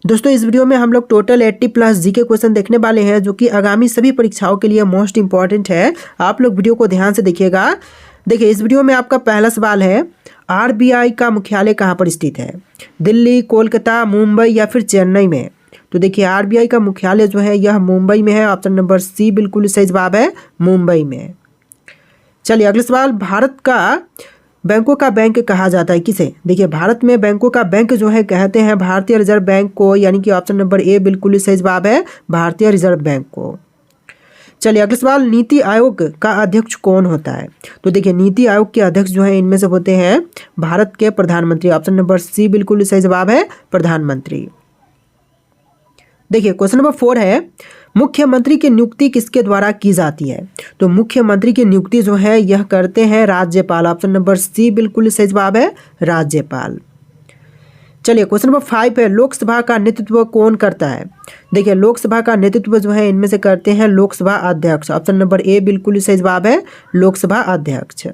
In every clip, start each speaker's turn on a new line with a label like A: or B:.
A: दोस्तों इस वीडियो में हम लोग टोटल 80 प्लस जी के क्वेश्चन देखने वाले हैं जो कि आगामी सभी परीक्षाओं के लिए मोस्ट इंपॉर्टेंट है। आप लोग वीडियो को ध्यान से देखिएगा। देखिए इस वीडियो में आपका पहला सवाल है, आरबीआई का मुख्यालय कहाँ पर स्थित है? दिल्ली, कोलकाता, मुंबई या फिर चेन्नई में? तो देखिए आरबीआई का मुख्यालय जो है यह मुंबई में है। ऑप्शन नंबर सी बिल्कुल सही जवाब है, मुंबई में। चलिए अगला सवाल, भारत का बैंकों का बैंक कहा जाता है किसे? देखिए भारत में बैंकों का बैंक जो है कहते हैं भारतीय रिजर्व बैंक को, यानी कि ऑप्शन नंबर ए बिल्कुल सही जवाब है, भारतीय रिजर्व बैंक को। चलिए अगला सवाल, नीति आयोग का अध्यक्ष कौन होता है? तो देखिए नीति आयोग के अध्यक्ष जो है इनमें से होते हैं भारत के प्रधानमंत्री। ऑप्शन नंबर सी बिल्कुल सही जवाब है, प्रधानमंत्री। देखिए क्वेश्चन नंबर 4 है, मुख्यमंत्री की नियुक्ति किसके द्वारा की जाती है? तो मुख्यमंत्री की नियुक्ति जो है यह करते हैं राज्यपाल। ऑप्शन नंबर सी बिल्कुल सही जवाब है, राज्यपाल। चलिए क्वेश्चन नंबर 5 है, लोकसभा का नेतृत्व कौन करता है? देखिए लोकसभा का नेतृत्व जो है इनमें से करते हैं लोकसभा अध्यक्ष। ऑप्शन नंबर ए बिल्कुल सही जवाब है, लोकसभा अध्यक्ष।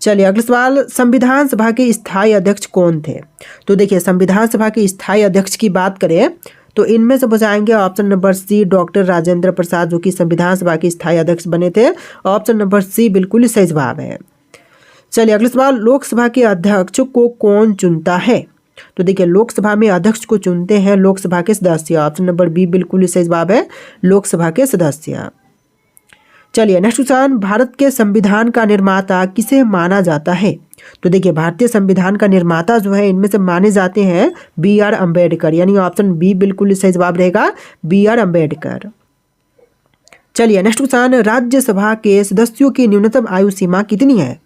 A: चलिए अगला सवाल, संविधान सभा के स्थायी अध्यक्ष कौन थे? तो देखिए संविधान सभा के स्थायी अध्यक्ष की बात करें तो इनमें से बचाएंगे option number C doctor Rajendra Prasad, जो कि संविधान सभा के स्थायी अध्यक्ष बने थे। ऑप्शन नंबर सी बिल्कुल सही जवाब है। चलिए अगला सवाल, लोकसभा के अध्यक्ष को कौन चुनता है? तो देखिए लोकसभा में अध्यक्ष को चुनते हैं लोकसभा के सदस्य। ऑप्शन नंबर बी बिल्कुल सही जवाब है, लोकसभा के सदस्य। चलिए नेक्स्ट क्वेश्चन, भारत के संविधान का निर्माता किसे माना जाता है? तो देखिए भारतीय संविधान का निर्माता जो है इनमें से माने जाते हैं बी आर अम्बेडकर, यानी ऑप्शन बी बिल्कुल सही जवाब रहेगा, बी आर अम्बेडकर। चलिए नेक्स्ट क्वेश्चन, राज्यसभा के सदस्यों की न्यूनतम आयु सीमा कितनी है?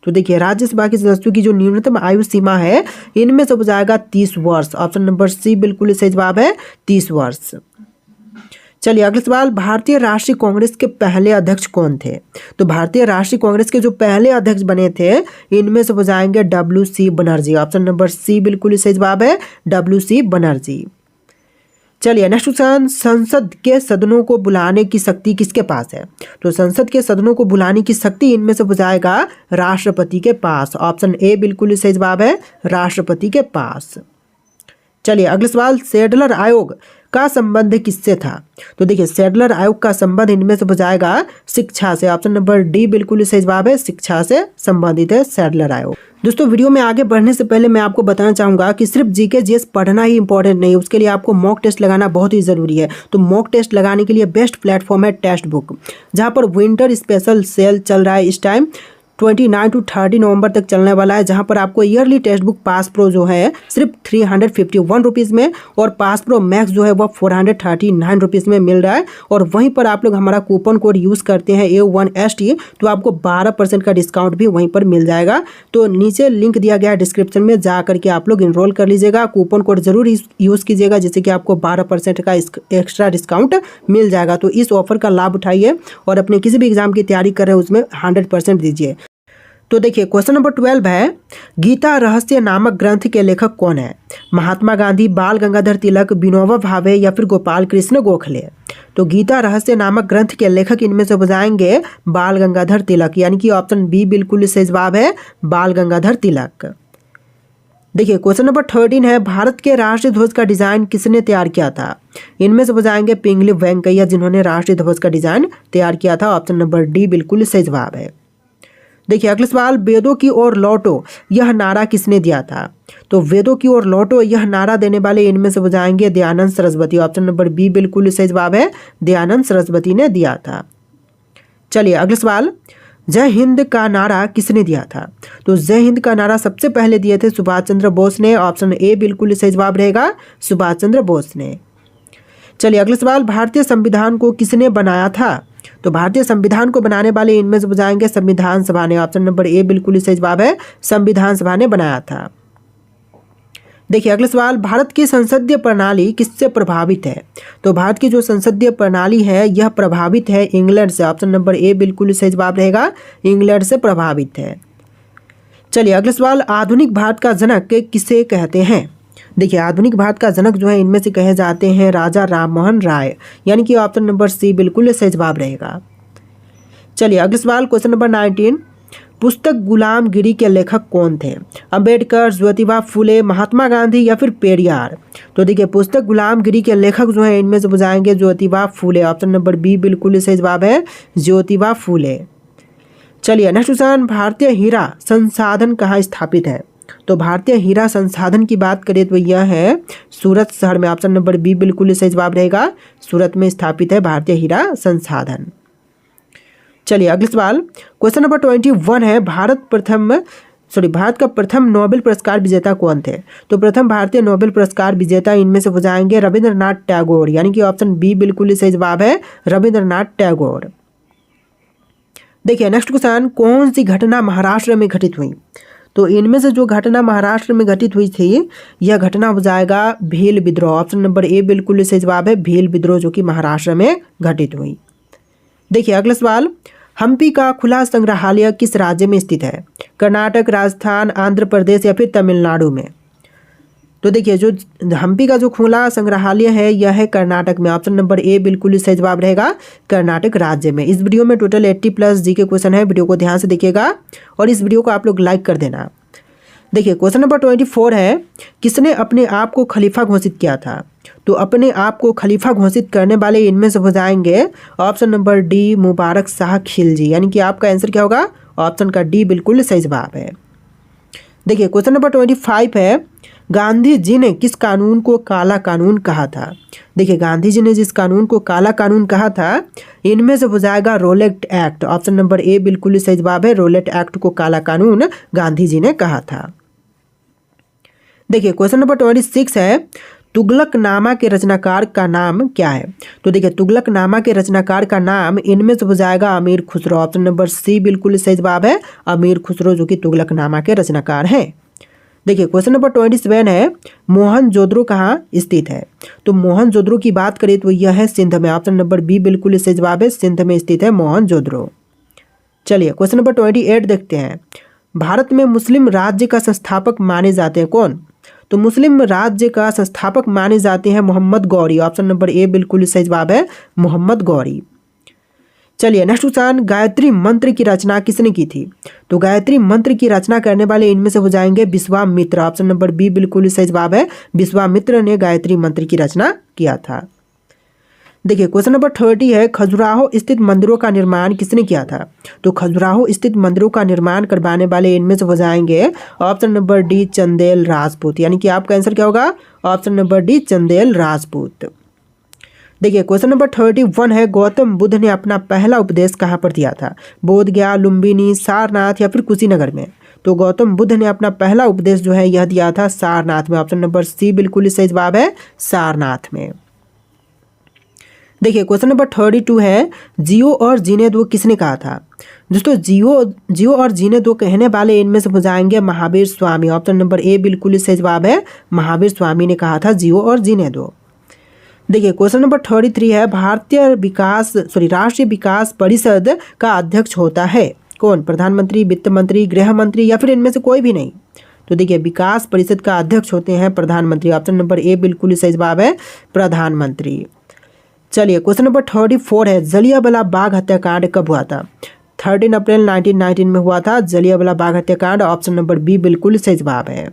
A: तो देखिए राज्यसभा के सदस्यों की जो न्यूनतम आयु सीमा है इनमें से हो जाएगा 30 वर्ष। ऑप्शन नंबर सी बिल्कुल सही जवाब है, 30 वर्ष। चलिए अगला सवाल, भारतीय राष्ट्रीय कांग्रेस के पहले अध्यक्ष कौन थे? तो भारतीय राष्ट्रीय कांग्रेस के जो पहले अध्यक्ष बने थे इनमें से हो जाएंगे डब्ल्यू.सी. बनर्जी। ऑप्शन नंबर सी बिल्कुल सही जवाब है, डब्ल्यू.सी. बनर्जी। चलिए नेक्स्ट क्वेश्चन, संसद के सदनों को बुलाने की शक्ति किसके पास है? तो संसद के सदनों को बुलाने की शक्ति इनमें से हो जाएगा राष्ट्रपति के पास। ऑप्शन ए बिल्कुल सही जवाब है, राष्ट्रपति के पास। चलिए अगला सवाल, सैडलर आयोग का संबंध किससे था? तो देखिए सैडलर आयोग का संबंध इनमें से हो जाएगा शिक्षा से। ऑप्शन नंबर डी बिल्कुल सही जवाब है, शिक्षा से संबंधित है सैडलर आयोग। दोस्तों वीडियो में आगे बढ़ने से पहले मैं आपको बताना चाहूँगा कि सिर्फ जीके जीएस पढ़ना ही इंपॉर्टेंट नहीं है, उसके लिए आपको मॉक टेस्ट लगाना बहुत ही ज़रूरी है। तो मॉक टेस्ट लगाने के लिए बेस्ट प्लेटफॉर्म है टेस्ट बुक, जहाँ पर विंटर स्पेशल सेल चल रहा है इस टाइम 29 to 30 नवंबर तक चलने वाला है, जहां पर आपको yearly text book pass pro जो है सिर्फ 351 रुपीज़ में और पास प्रो मैक्स जो है वह 439 रुपीज़ में मिल रहा है। और वहीं पर आप लोग हमारा कूपन कोड यूज़ करते हैं A1ST तो आपको 12% का डिस्काउंट भी वहीं पर मिल जाएगा। तो नीचे लिंक दिया गया है डिस्क्रिप्शन में, जा करके आप लोग इनरोल कर लीजिएगा। कूपन कोड जरूर यूज़ कीजिएगा जिससे कि आपको 12% का एक्स्ट्रा डिस्काउंट मिल जाएगा। तो इस ऑफर का लाभ उठाइए और अपने किसी भी एग्जाम की तैयारी कर रहे हैं उसमें 100% दीजिए। तो देखिए क्वेश्चन नंबर 12 है, गीता रहस्य नामक ग्रंथ के लेखक कौन है? महात्मा गांधी, बाल गंगाधर तिलक, विनोबा भावे या फिर गोपाल कृष्ण गोखले? तो गीता रहस्य नामक ग्रंथ के लेखक इनमें से हो जाएंगे बाल गंगाधर तिलक, यानी कि ऑप्शन बी बिल्कुल सही जवाब है, बाल गंगाधर तिलक। देखिए क्वेश्चन नंबर 13 है, भारत के राष्ट्रीय ध्वज का डिजाइन किसने तैयार किया था? इनमें से हो जाएंगे पिंगली वेंकैया, जिन्होंने राष्ट्रीय ध्वज का डिजाइन तैयार किया था। ऑप्शन नंबर डी बिल्कुल सही जवाब है। देखिए अगला सवाल, वेदों की ओर लौटो यह नारा किसने दिया था? तो वेदों की ओर लौटो यह नारा देने वाले इनमें से हो जाएंगे Dayanand Saraswati. Option number B बिल्कुल सही जवाब है, दयानंद सरस्वती ने दिया था। चलिए अगला सवाल, जय हिंद का नारा किसने दिया था? तो जय हिंद का नारा सबसे पहले दिए थे सुभाष चंद्र बोस ने। ऑप्शन ए बिल्कुल सही जवाब रहेगा, सुभाष चंद्र बोस ने। चलिए अगला सवाल, भारतीय संविधान को किसने बनाया था? तो भारतीय संविधान को बनाने वाले इनमें से जाएंगे संविधान सभा ने। ऑप्शन नंबर ए बिल्कुल सही जवाब है, संविधान सभा ने बनाया था। देखिए अगला सवाल, भारत की संसदीय प्रणाली किससे प्रभावित है? तो भारत की जो संसदीय प्रणाली है यह प्रभावित है इंग्लैंड से। ऑप्शन नंबर ए बिल्कुल सही जवाब रहेगा, इंग्लैंड से प्रभावित है। चलिए अगला सवाल, आधुनिक भारत का जनक किसे कहते हैं? देखिए आधुनिक भारत का जनक जो है इनमें से कहे जाते हैं राजा राममोहन राय, यानी कि ऑप्शन नंबर सी बिल्कुल सही जवाब रहेगा। चलिए अगला सवाल क्वेश्चन नंबर 19, पुस्तक गुलामगिरी के लेखक कौन थे? अंबेडकर, ज्योतिबा फुले, महात्मा गांधी या फिर पेरियार? तो देखिए पुस्तक गुलामगिरी के लेखक जो हैं इनमें से बुझाएंगे Jyotiba Phule. Option number B बिल्कुल सही जवाब है, ज्योतिबा फुले। चलिए नेक्स्ट क्वेश्चन, भारतीय हीरा संसाधन कहाँ स्थापित है? तो भारतीय हीरा संसाधन की बात करें तो यह है सूरत शहर में। ऑप्शन नंबर बी बिल्कुल सही जवाब रहेगा, सूरत में स्थापित है भारतीय हीरा संसाधन। चलिए अगला सवाल, क्वेश्चन नंबर 21 है, भारत का प्रथम नोबेल पुरस्कार विजेता कौन थे? तो प्रथम भारतीय नोबेल पुरस्कार विजेता इनमें से हो जाएंगे रविंद्रनाथ टैगोर, यानी कि ऑप्शन बी बिल्कुल सही जवाब है, रविंद्रनाथ टैगोर। देखिए नेक्स्ट क्वेश्चन, कौन सी घटना महाराष्ट्र में घटित हुई? तो इनमें से जो घटना महाराष्ट्र में घटित हुई थी यह घटना हो जाएगा भील विद्रोह। ऑप्शन नंबर ए बिल्कुल सही जवाब है, भील विद्रोह जो कि महाराष्ट्र में घटित हुई। देखिए अगला सवाल, हम्पी का खुला संग्रहालय किस राज्य में स्थित है? कर्नाटक, राजस्थान, आंध्र प्रदेश या फिर तमिलनाडु में? तो देखिए जो हम्पी का जो खुला संग्रहालय है यह है कर्नाटक में। ऑप्शन नंबर ए बिल्कुल सही जवाब रहेगा, कर्नाटक राज्य में। इस वीडियो में टोटल 80+ जी के क्वेश्चन है, वीडियो को ध्यान से देखिएगा और इस वीडियो को आप लोग लाइक कर देना। देखिए क्वेश्चन नंबर 24 है, किसने अपने आप को खलीफा घोषित किया था? तो अपने आप को खलीफा घोषित करने वाले इनमें से हो जाएंगे option number D Mubarak Shah Khilji, यानी कि आपका आंसर क्या होगा? ऑप्शन का डी बिल्कुल सही जवाब है। देखिए क्वेश्चन नंबर 25 है, गांधी जी ने किस कानून को काला कानून कहा था? देखिए गांधी जी ने जिस कानून को काला कानून कहा था इनमें से हो जाएगा Rowlatt act. Option number A बिल्कुल सही जवाब है, रोलेट एक्ट को काला कानून गांधी जी ने कहा था। देखिए क्वेश्चन नंबर 26 है, तुगलकनामा के रचनाकार का नाम क्या है? तो देखिए तुगलकनामा के रचनाकार का नाम इनमें से हो जाएगा अमीर खुसरो। ऑप्शन नंबर सी बिल्कुल सही जवाब है, अमीर खुसरो जो कि तुगलकनामा के रचनाकार हैं। देखिए क्वेश्चन नंबर 27 है, मोहनजोदड़ो कहाँ स्थित है? तो मोहनजोदड़ो की बात करें तो यह है सिंध में। ऑप्शन नंबर बी बिल्कुल सही जवाब है, सिंध में स्थित है मोहनजोदड़ो। चलिए क्वेश्चन नंबर 28 देखते हैं, भारत में मुस्लिम राज्य का संस्थापक माने जाते हैं कौन? तो मुस्लिम राज्य का संस्थापक माने जाते हैं Mohammad Ghori. Option number A बिल्कुल सही जवाब है, मोहम्मद गौरी। चलिए नेक्स्ट क्वेश्चन, गायत्री मंत्र की रचना किसने की थी? तो गायत्री मंत्र की रचना करने वाले इनमें से हो जाएंगे विश्वामित्र। ऑप्शन नंबर बी बिल्कुल सही जवाब है, विश्वामित्र ने गायत्री मंत्र की रचना किया था। देखिए क्वेश्चन नंबर 30 है, खजुराहो स्थित मंदिरों का निर्माण किसने किया था? तो खजुराहो स्थित मंदिरों का निर्माण करवाने वाले इनमें से हो जाएंगे option number D Chandel Rajput, यानी कि आपका आंसर क्या होगा? Option number D Chandel Rajput. देखिए क्वेश्चन नंबर 31 है, गौतम बुद्ध ने अपना पहला उपदेश कहाँ पर दिया था? बोध गया, लुम्बिनी, सारनाथ या फिर कुशीनगर में? तो गौतम बुद्ध ने अपना पहला उपदेश जो है यह दिया था सारनाथ में। ऑप्शन नंबर सी बिल्कुल सही जवाब है, सारनाथ में। देखिए क्वेश्चन नंबर 32 है, जियो और जीने दो किसने कहा था? दोस्तों जियो और जीने दो कहने वाले इनमें से हो जाएंगे Mahavir Swami. Option number A बिल्कुल सही जवाब है, महावीर स्वामी ने कहा था जियो और जीने दो। देखिए क्वेश्चन नंबर 33 है, राष्ट्रीय विकास परिषद का अध्यक्ष होता है कौन? प्रधानमंत्री, वित्त मंत्री, गृह मंत्री या फिर इनमें से कोई भी नहीं? तो देखिए विकास परिषद का अध्यक्ष होते हैं प्रधानमंत्री। ऑप्शन नंबर ए बिल्कुल सही जवाब है, प्रधानमंत्री। चलिए क्वेश्चन नंबर 34 है, जलियांवाला बाग हत्याकांड कब हुआ था? 13 अप्रैल 1919 में हुआ था जलियांवाला बाग हत्याकांड। ऑप्शन नंबर बी बिल्कुल सही जवाब है।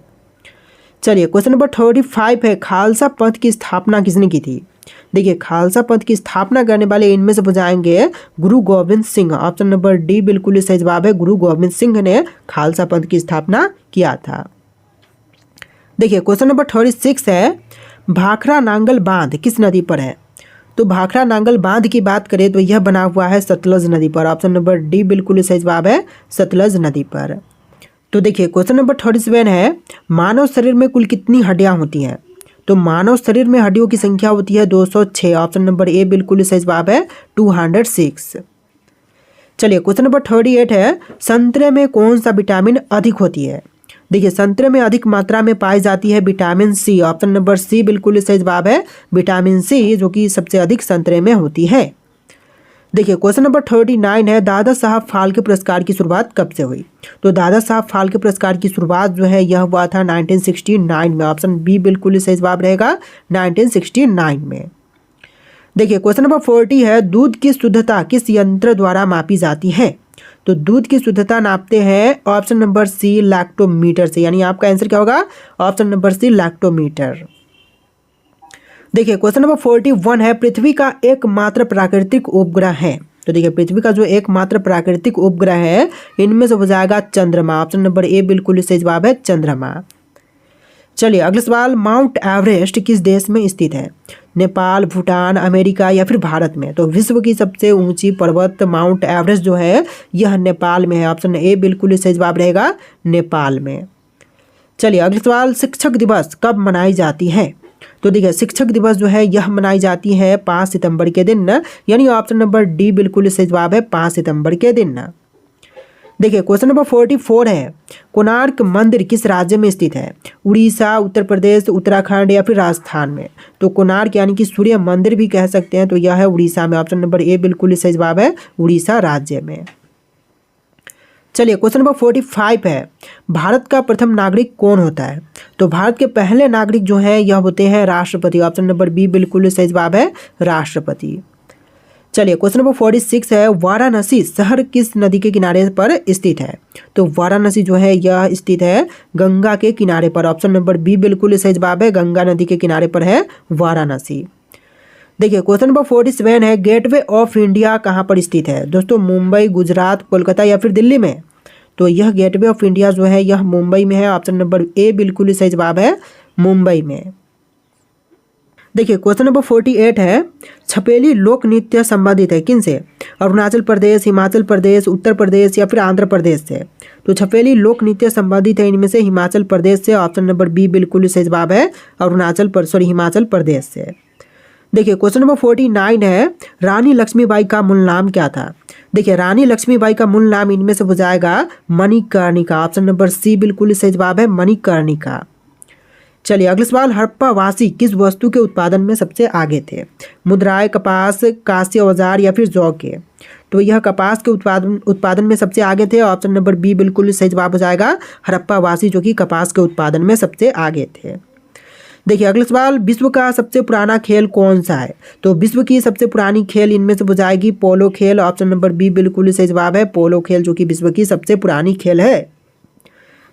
A: चलिए क्वेश्चन नंबर 35 है, खालसा पंथ की स्थापना किसने की थी? देखिए खालसा पंथ की स्थापना करने वाले इनमें से हो जाएंगे गुरु Govind Singh. Option number D बिल्कुल सही जवाब है, गुरु गोविंद सिंह ने खालसा पंथ की स्थापना किया था। देखिए क्वेश्चन नंबर 36 है, भाखड़ा नांगल बांध किस नदी पर है? तो भाखड़ा नांगल बांध की बात करें तो यह बना हुआ है सतलज नदी पर। ऑप्शन नंबर डी बिल्कुल सही जवाब है, सतलज नदी पर। तो देखिए क्वेश्चन नंबर 37 है, मानव शरीर में कुल कितनी हड्डियां होती हैं? तो मानव शरीर में हड्डियों की संख्या होती है 206। ऑप्शन नंबर ए बिल्कुल सही जवाब है, 206। चलिए क्वेश्चन नंबर 38 है, संतरे में कौन सा विटामिन अधिक होती है? देखिए संतरे में अधिक मात्रा में पाई जाती है vitamin C. Option number C बिल्कुल सही जवाब है, विटामिन सी जो कि सबसे अधिक संतरे में होती है। देखिए क्वेश्चन नंबर 39 है, दादा साहब फाल्के पुरस्कार की शुरुआत कब से हुई? तो दादा साहब फाल्के पुरस्कार की शुरुआत जो है यह हुआ था 1969 में। ऑप्शन बी बिल्कुल सही जवाब रहेगा, 1969 में। देखिए क्वेश्चन नंबर 40 है, दूध की शुद्धता किस यंत्र द्वारा मापी जाती है? तो दूध की शुद्धता नापते हैं ऑप्शन नंबर सी लैक्टोमीटर से, यानी आपका आंसर क्या होगा ऑप्शन नंबर सी लैक्टोमीटर। देखिए क्वेश्चन नंबर 41 है, पृथ्वी का एकमात्र प्राकृतिक उपग्रह है। तो देखिए पृथ्वी का जो एकमात्र प्राकृतिक उपग्रह है इनमें से हो जाएगा चंद्रमा, ऑप्शन नंबर ए बिल्कुल सही जवाब है चंद्रमा। चलिए अगला सवाल, माउंट एवरेस्ट किस देश में स्थित है? नेपाल, भूटान, अमेरिका या फिर भारत में? तो विश्व की सबसे ऊंची पर्वत माउंट एवरेस्ट जो है यह नेपाल में है, ऑप्शन ए बिल्कुल सही जवाब रहेगा नेपाल में। चलिए अगला सवाल, शिक्षक दिवस कब मनाई जाती है? तो देखिए शिक्षक दिवस जो है यह मनाई जाती है 5 सितंबर के दिन, यानी ऑप्शन नंबर डी बिल्कुल सही जवाब है 5 सितंबर के दिन। देखिए क्वेश्चन नंबर 44 है, कोणार्क मंदिर किस राज्य में स्थित है? उड़ीसा, उत्तर प्रदेश, उत्तराखंड या फिर राजस्थान में? तो कोणार्क यानी कि सूर्य मंदिर भी कह सकते हैं, तो यह है उड़ीसा में, ऑप्शन नंबर ए बिल्कुल सही जवाब है उड़ीसा राज्य में। चलिए क्वेश्चन नंबर 45 है, भारत का प्रथम नागरिक कौन होता है? तो भारत के पहले नागरिक जो है यह होते हैं राष्ट्रपति, ऑप्शन नंबर बी बिल्कुल सही जवाब है राष्ट्रपति। चलिए क्वेश्चन नंबर 46 है, वाराणसी शहर किस नदी के किनारे पर स्थित है? तो वाराणसी जो है यह स्थित है गंगा के किनारे पर, ऑप्शन नंबर बी बिल्कुल सही जवाब है गंगा नदी के किनारे पर है वाराणसी। देखिए क्वेश्चन नंबर 47 है, गेटवे ऑफ इंडिया कहाँ पर स्थित है? दोस्तों मुंबई, गुजरात, कोलकाता या फिर दिल्ली में? तो यह गेटवे ऑफ इंडिया जो है यह मुंबई में है, ऑप्शन नंबर ए बिल्कुल सही जवाब है मुंबई में। देखिए क्वेश्चन नंबर 48 है, छपेली लोक नृत्य संबंधित है किन से? अरुणाचल प्रदेश, हिमाचल प्रदेश, उत्तर प्रदेश या फिर आंध्र प्रदेश से? तो छपेली लोक नृत्य संबंधित है इनमें से हिमाचल प्रदेश से, ऑप्शन नंबर बी बिल्कुल सही जवाब है हिमाचल प्रदेश से। देखिए क्वेश्चन नंबर 49 है, रानी लक्ष्मीबाई का मूल नाम क्या था? देखिए रानी लक्ष्मीबाई का मूल नाम इनमें से हो जाएगा मणिकर्णिका, ऑप्शन नंबर सी बिल्कुल सही जवाब है मणिकर्णिका। चलिए अगला सवाल, हड़प्पावासी किस वस्तु के उत्पादन में सबसे आगे थे? मुद्राएं, कपास, कांस्य औजार या फिर जौ के? तो यह कपास के उत्पादन में सबसे आगे थे, ऑप्शन नंबर बी बिल्कुल सही जवाब हो जाएगा हड़प्पावासी जो कि कपास के उत्पादन में सबसे आगे थे। देखिए अगला सवाल, विश्व का सबसे पुराना खेल कौन सा है? तो विश्व की सबसे पुरानी खेल इनमें से हो जाएगी पोलो खेल, ऑप्शन नंबर बी बिल्कुल सही जवाब है पोलो खेल जो कि विश्व की सबसे पुरानी खेल है।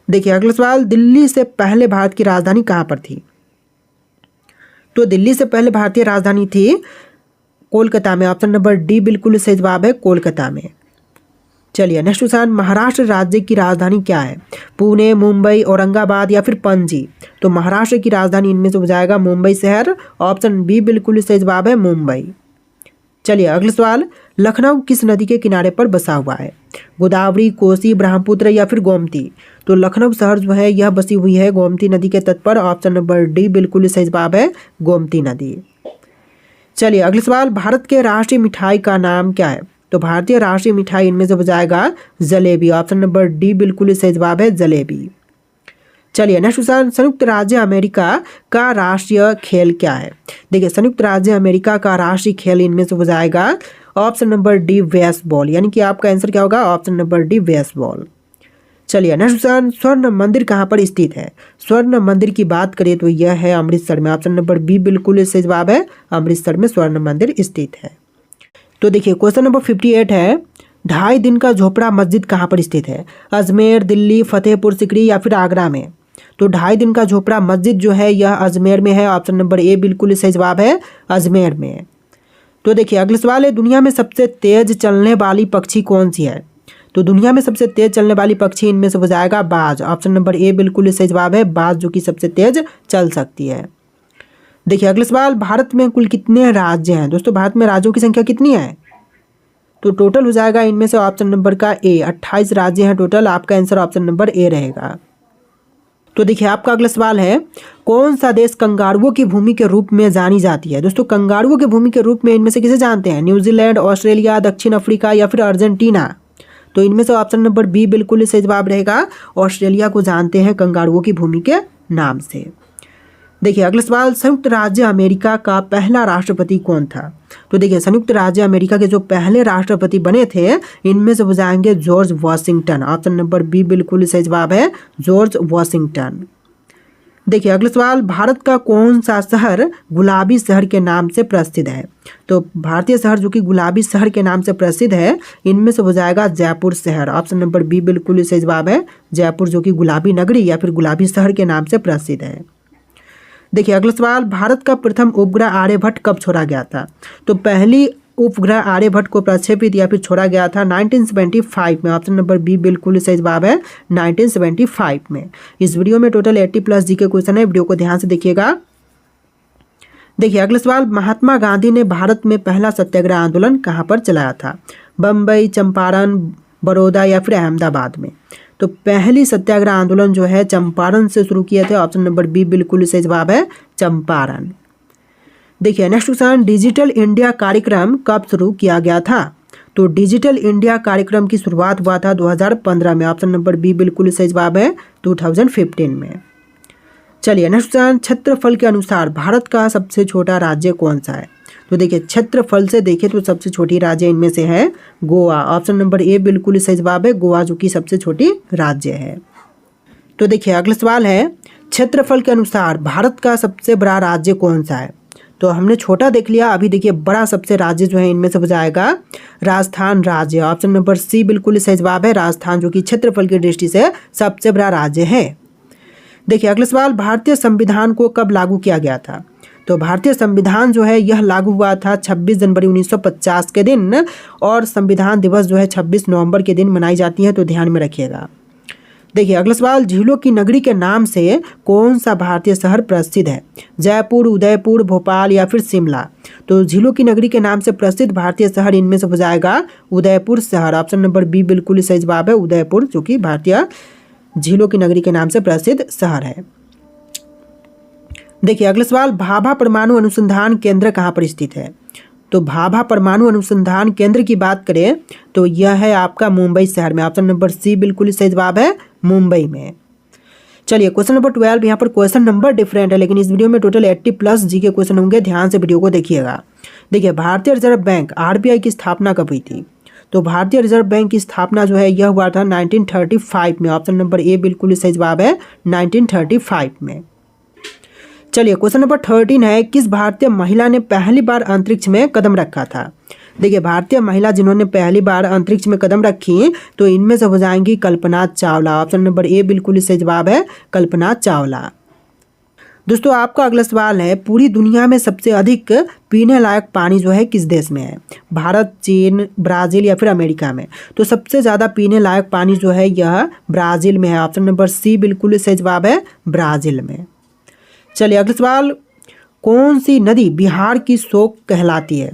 A: देखिए अगला सवाल, दिल्ली से पहले भारत की राजधानी कहाँ पर थी? तो दिल्ली से पहले भारतीय राजधानी थी कोलकाता में, ऑप्शन नंबर डी बिल्कुल सही जवाब है कोलकाता में। चलिए नेक्स्ट क्वेश्चन, महाराष्ट्र राज्य की राजधानी क्या है? पुणे, मुंबई, औरंगाबाद या फिर पणजी? तो महाराष्ट्र की राजधानी इनमें से हो जाएगा मुंबई शहर, ऑप्शन बी बिल्कुल सही जवाब है मुंबई। चलिए अगला सवाल, लखनऊ किस नदी के किनारे पर बसा हुआ है? गोदावरी, कोसी, ब्रह्मपुत्र या फिर गोमती? तो लखनऊ शहर जो है यह बसी हुई है गोमती नदी के तट पर, ऑप्शन नंबर डी बिल्कुल सही जवाब है गोमती नदी। चलिए अगला सवाल, भारत के राष्ट्रीय मिठाई का नाम क्या है? तो भारतीय राष्ट्रीय मिठाई इनमें से हो जाएगा जलेबी, ऑप्शन नंबर डी बिल्कुल सही जवाब है जलेबी। चलिए नेक्स्ट क्वेश्चन, संयुक्त राज्य अमेरिका का राष्ट्रीय खेल क्या है? देखिए संयुक्त राज्य अमेरिका का राष्ट्रीय खेल इनमें से हो जाएगा ऑप्शन नंबर डी बेसबॉल, यानी कि आपका आंसर क्या होगा ऑप्शन नंबर डी बेसबॉल। चलिए नेक्स्ट क्वेश्चन, स्वर्ण मंदिर कहाँ पर स्थित है? स्वर्ण मंदिर की बात करें तो यह है अमृतसर में, ऑप्शन नंबर बी बिल्कुल सही जवाब है अमृतसर में स्वर्ण मंदिर स्थित है। तो देखिए क्वेश्चन नंबर 58 है, 2.5 दिन का झोपड़ा मस्जिद कहाँ पर स्थित है? अजमेर, दिल्ली, फतेहपुर सिकरी या फिर आगरा में? तो 2.5 दिन का झोपड़ा मस्जिद जो है यह अजमेर में है, ऑप्शन नंबर ए बिल्कुल सही जवाब है अजमेर में। तो देखिए अगला सवाल है, दुनिया में सबसे तेज चलने वाली पक्षी कौन सी है? तो दुनिया में सबसे तेज चलने वाली पक्षी इनमें से हो जाएगा बाज, ऑप्शन नंबर ए बिल्कुल सही जवाब है बाज जो कि सबसे तेज चल सकती है। देखिए अगला सवाल, भारत में कुल कितने राज्य हैं? दोस्तों भारत में राज्यों की संख्या कितनी है? तो टोटल हो जाएगा इनमें से ऑप्शन नंबर का ए 28 राज्य हैं टोटल, आपका आंसर ऑप्शन नंबर ए रहेगा। तो देखिए आपका अगला सवाल है, कौन सा देश कंगारुओं की भूमि के रूप में जानी जाती है? दोस्तों कंगारुओं की भूमि के रूप में इनमें से किसे जानते हैं? न्यूजीलैंड, ऑस्ट्रेलिया, दक्षिण अफ्रीका या फिर अर्जेंटीना? तो इनमें से ऑप्शन नंबर बी बिल्कुल सही जवाब रहेगा ऑस्ट्रेलिया को जानते हैं कंगारुओं की भूमि के नाम से। देखिए अगला सवाल, संयुक्त राज्य अमेरिका का पहला राष्ट्रपति कौन था? तो देखिए संयुक्त राज्य अमेरिका के जो पहले राष्ट्रपति बने थे इनमें से हो जाएंगे George Washington, option number B बिल्कुल सही जवाब है जॉर्ज वॉशिंगटन। देखिए अगला सवाल, भारत का कौन सा शहर गुलाबी शहर के नाम से प्रसिद्ध है? तो भारतीय शहर जो कि गुलाबी शहर के नाम से प्रसिद्ध है, इनमें से हो जाएगा जयपुर शहर। ऑप्शन नंबर बी बिल्कुल सही जवाब है, जयपुर जो कि गुलाबी नगरी या फिर गुलाबी शहर के नाम से प्रसिद्ध है। देखिए अगला सवाल, भारत का प्रथम उपग्रह आर्यभट्ट कब छोड़ा गया था? तो पहली उपग्रह आर्यभट्ट को प्रक्षेपित या फिर छोड़ा गया था 1975 में। ऑप्शन नंबर बी बिल्कुल सही जवाब है, 1975 में। इस वीडियो में टोटल 80+ जी के क्वेश्चन है, वीडियो को ध्यान से देखिएगा। देखिए अगला सवाल, महात्मा गांधी ने भारत में पहला सत्याग्रह आंदोलन कहाँ पर चलाया था? बम्बई, चंपारण, बड़ौदा या फिर अहमदाबाद में? तो पहली सत्याग्रह आंदोलन जो है चंपारण से शुरू किए थे। ऑप्शन नंबर बी बिल्कुल सही जवाब है, चंपारण। देखिए नेक्स्ट क्वेश्चन, डिजिटल इंडिया कार्यक्रम कब शुरू किया गया था? तो डिजिटल इंडिया कार्यक्रम की शुरुआत हुआ था 2015 में। ऑप्शन नंबर बी बिल्कुल सही जवाब है, 2015 में। चलिए नेक्स्ट क्वेश्चन, क्षेत्रफल के अनुसार भारत का सबसे छोटा राज्य कौन सा है? तो देखिए क्षेत्रफल से देखें तो सबसे छोटी राज्य इनमें से है गोवा। ऑप्शन नंबर ए बिल्कुल सही जवाब है, गोवा जो कि सबसे छोटी राज्य है। तो देखिए अगला सवाल है, क्षेत्रफल के अनुसार भारत का सबसे बड़ा राज्य कौन सा है? तो हमने छोटा देख लिया, अभी देखिए बड़ा सबसे राज्य जो है इनमें से हो जाएगा राजस्थान राज्य। ऑप्शन नंबर सी बिल्कुल सही जवाब है, राजस्थान जो कि क्षेत्रफल की दृष्टि से सबसे बड़ा राज्य है। देखिए अगला सवाल, भारतीय संविधान को कब लागू किया गया था? तो भारतीय संविधान जो है यह लागू हुआ था 26 जनवरी 1950 के दिन, और संविधान दिवस जो है 26 नवंबर के दिन मनाई जाती है, तो ध्यान में रखिएगा। देखिए अगला सवाल, झीलों की नगरी के नाम से कौन सा भारतीय शहर प्रसिद्ध है? जयपुर, उदयपुर, भोपाल या फिर शिमला? तो झीलों की नगरी के नाम से प्रसिद्ध भारतीय शहर इनमें से हो जाएगा उदयपुर शहर। ऑप्शन नंबर बी बिल्कुल सही जवाब है, उदयपुर जो कि भारतीय झीलों की नगरी के नाम से प्रसिद्ध शहर है। देखिए अगला सवाल, भाभा परमाणु अनुसंधान केंद्र कहाँ पर स्थित है? तो भाभा परमाणु अनुसंधान केंद्र की बात करें तो यह है आपका मुंबई शहर में। ऑप्शन नंबर सी बिल्कुल सही जवाब है, मुंबई में। चलिए क्वेश्चन नंबर 12, यहाँ पर क्वेश्चन नंबर डिफरेंट है, लेकिन इस वीडियो में टोटल 80+ जी के क्वेश्चन होंगे, ध्यान से वीडियो को देखिएगा। देखिए भारतीय रिजर्व बैंक आरबीआई की स्थापना कब हुई थी? तो भारतीय रिजर्व बैंक की स्थापना जो है यह हुआ था 1935 में। ऑप्शन नंबर ए बिल्कुल सही जवाब है, 1935 में। चलिए क्वेश्चन नंबर 13 है, किस भारतीय महिला ने पहली बार अंतरिक्ष में कदम रखा था? देखिए भारतीय महिला जिन्होंने पहली बार अंतरिक्ष में कदम रखी तो इनमें से हो जाएंगी Kalpana Chawla. Option number A बिल्कुल सही जवाब है, कल्पना चावला। दोस्तों आपका अगला सवाल है, पूरी दुनिया में सबसे अधिक पीने लायक पानी जो है किस देश में है? भारत, चीन, ब्राज़ील या फिर अमेरिका में? तो सबसे ज़्यादा पीने लायक पानी जो है यह ब्राज़ील में है। ऑप्शन नंबर सी बिल्कुल सही जवाब है, ब्राज़ील में। चलिए अगला सवाल, कौन सी नदी बिहार की शोक कहलाती है?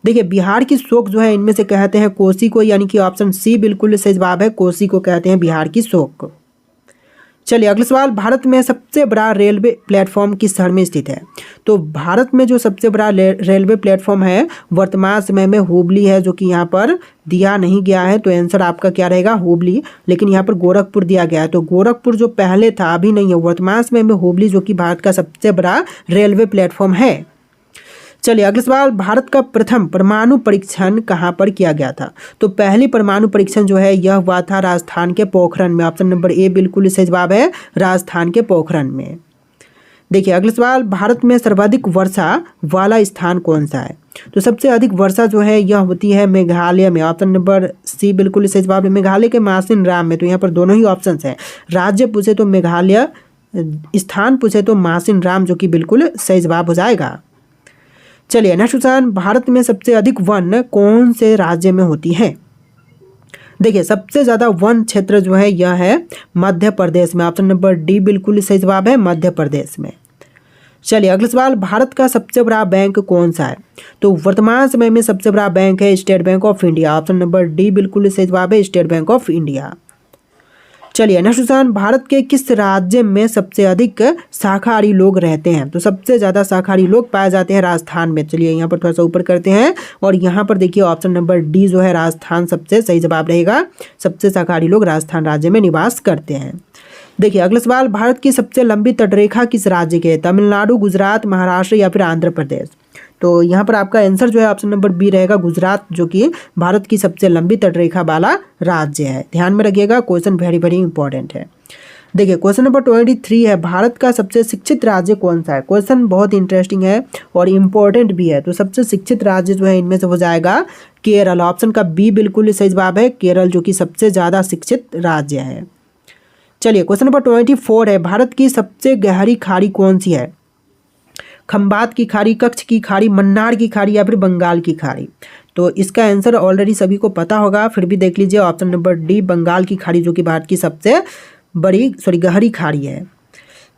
A: देखिए बिहार की शोक जो है इनमें से कहते हैं कोसी को, यानी कि ऑप्शन सी बिल्कुल सही जवाब है, कोसी को कहते हैं बिहार की शोक। चलिए अगला सवाल, भारत में सबसे बड़ा रेलवे प्लेटफॉर्म किस शहर में स्थित है? तो भारत में जो सबसे बड़ा रेलवे प्लेटफॉर्म है वर्तमान समय में हुबली है, जो कि यहाँ पर दिया नहीं गया है, तो आंसर आपका क्या रहेगा, हुबली। लेकिन यहाँ पर गोरखपुर दिया गया है, तो गोरखपुर जो पहले था अभी नहीं है, वर्तमान समय में हुबली जो कि भारत का सबसे बड़ा रेलवे प्लेटफॉर्म है। चलिए अगला सवाल, भारत का प्रथम परमाणु परीक्षण कहाँ पर किया गया था? तो पहली परमाणु परीक्षण जो है यह हुआ था राजस्थान के पोखरण में। ऑप्शन नंबर ए बिल्कुल सही जवाब है, राजस्थान के पोखरण में। देखिए अगला सवाल, भारत में सर्वाधिक वर्षा वाला स्थान कौन सा है? तो सबसे अधिक वर्षा जो है यह होती है मेघालय में। ऑप्शन नंबर सी बिल्कुल सही जवाब है, मेघालय के मासिन राम में। तो यहाँ पर दोनों ही ऑप्शन हैं, राज्य पूछे तो मेघालय, स्थान पूछे तो मासिन राम, जो कि बिल्कुल सही जवाब हो जाएगा। चलिए नेक्स्ट क्वेश्चन, भारत में सबसे अधिक वन कौन से राज्य में होती है? देखिए सबसे ज़्यादा वन क्षेत्र जो है यह है मध्य प्रदेश में। ऑप्शन नंबर डी बिल्कुल सही जवाब है, मध्य प्रदेश में। चलिए अगला सवाल, भारत का सबसे बड़ा बैंक कौन सा है? तो वर्तमान समय में सबसे बड़ा बैंक है state bank of India. Option number D बिल्कुल सही जवाब है, स्टेट बैंक ऑफ इंडिया। चलिए नेक्स्ट क्वेश्चन, भारत के किस राज्य में सबसे अधिक शाकाहारी लोग रहते हैं? तो सबसे ज़्यादा शाकाहारी लोग पाए जाते हैं राजस्थान में। चलिए यहाँ पर थोड़ा सा ऊपर करते हैं, और यहाँ पर देखिए ऑप्शन नंबर डी जो है राजस्थान सबसे सही जवाब रहेगा, सबसे शाकाहारी लोग राजस्थान राज्य में निवास करते हैं। देखिए अगला सवाल, भारत की सबसे लंबी तटरेखा किस राज्य की है? तमिलनाडु, गुजरात, महाराष्ट्र या फिर आंध्र प्रदेश? तो यहाँ पर आपका आंसर जो है ऑप्शन नंबर बी रहेगा, गुजरात, जो कि भारत की सबसे लंबी तटरेखा वाला राज्य है। ध्यान में रखिएगा, क्वेश्चन वेरी वेरी इंपॉर्टेंट है। देखिए क्वेश्चन नंबर 23 है, भारत का सबसे शिक्षित राज्य कौन सा है। क्वेश्चन बहुत इंटरेस्टिंग है और इम्पोर्टेंट भी है। तो सबसे शिक्षित राज्य जो है इनमें से हो जाएगा केरल। ऑप्शन का बी बिल्कुल सही जवाब है, केरल जो कि सबसे ज़्यादा शिक्षित राज्य है। चलिए क्वेश्चन नंबर 24 है, भारत की सबसे गहरी खाड़ी कौन सी है। खंबात की खाड़ी, कच्छ की खाड़ी, मन्नार की खाड़ी या फिर बंगाल की खाड़ी। तो इसका आंसर ऑलरेडी सभी को पता होगा, फिर भी देख लीजिए ऑप्शन नंबर डी बंगाल की खाड़ी जो कि भारत की सबसे गहरी खाड़ी है।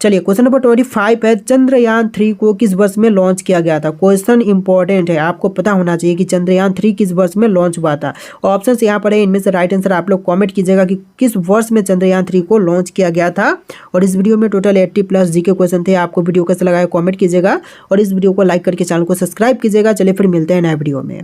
A: चलिए क्वेश्चन नंबर 25 है, चंद्रयान 3 को किस वर्ष में लॉन्च किया गया था। क्वेश्चन इंपॉर्टेंट है, आपको पता होना चाहिए कि चंद्रयान 3 किस वर्ष में लॉन्च हुआ था। ऑप्शंस यहाँ पर है, इनमें से राइट आंसर आप लोग कमेंट कीजिएगा कि किस वर्ष में चंद्रयान 3 को लॉन्च किया गया था। और इस वीडियो में टोटल 80+ जीके क्वेश्चन थे। आपको वीडियो कैसा लगा है कॉमेंट कीजिएगा और इस वीडियो को लाइक करके चैनल को सब्सक्राइब कीजिएगा। चलिए फिर मिलते हैं नए वीडियो में।